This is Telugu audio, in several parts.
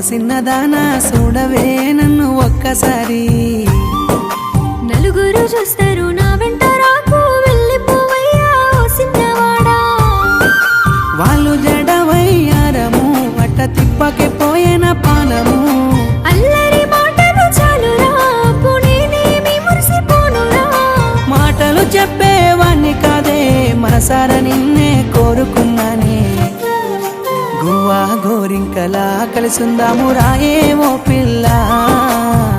సిన్నదానా చూడవే నన్ను ఒక్కసారి నలుగురు చూస్తారు నా వెంట రాకు వెళ్ళిపోవయ్యా ఓ సిన్నవాడా వాళ్ళు జడవయ్యారము వట్ట తిప్పకే పోయిన పానము అల్లరి మాటలు చాలురా పునేనేమి మురిసిపోనురా మాటలు చెప్పేవాణ్ణి కాదే మనసార నిన్నే కోరుకున్నానే గువ్వా గోరింకలా కలిసుందాము రాయే ఓ పిల్ల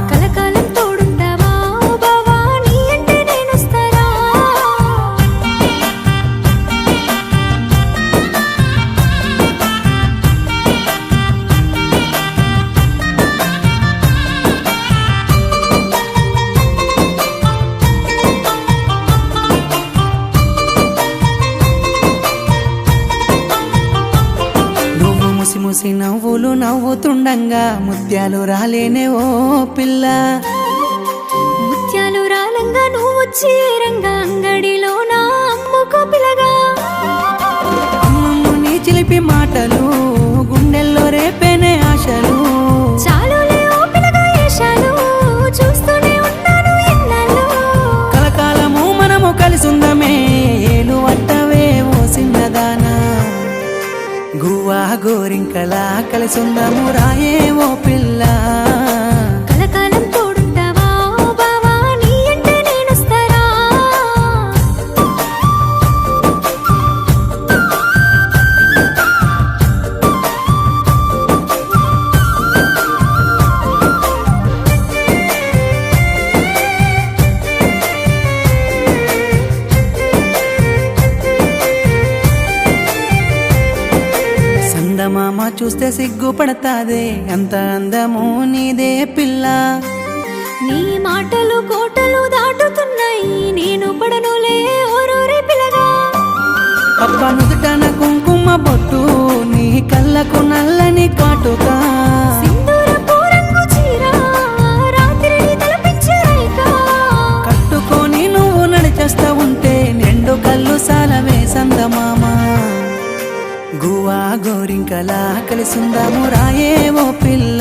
కలకాలం తోడుంటావా ఓ బావా నీ అంటే నేనొస్తారా నువ్వు ముసి ముసి నవ్వులు నవ్వుతుండంగా ముత్యాలు రాలేనే ఓ పిల్ల ముత్యాలు రాలంగా నువ్వు వచ్చి రంగా అంగడిలో నా అమ్ముకో పిలగా అమ్మమ్మ నీ చిలిపి మాటలు గుండెల్లో రేపేనే ఆశలు చాలులే ఓ పిలగా ఏషాలు చూస్తూనే ఉన్నాను ఎన్నాళ్ళు కలకాలము మనము కలిసుందమే ఏలు వట్టవే ఓ సిన్నదానా గువ్వా గోరింకలా కలిసుందాము రాయే ఓ పిల్ల కలకాలం తోడుంటావా ఓ బావా నీ అంటే నేనొస్తారా సందమామ చూస్తే సిగ్గుపడతాదే ఎంత అందము నీదే పిల్ల నీ మాటలు కోటలు దాటుతున్నాయి నేను పడనులే ఓరోరే పిలగా అబ్బ నుదుటన కుంకుమ బొట్టు నీ కళ్ళకు నల్లని కాటుక సింధూరపు రంగు చీర రాత్రిని తలపించే రైక కట్టుకొని నువ్వు నడిచేస్తా ఉంటే నిండు కళ్ళు సాలవే సందమామ గువ్వా గోరింకలా కలిసుందాము రాయే ఓ పిల్ల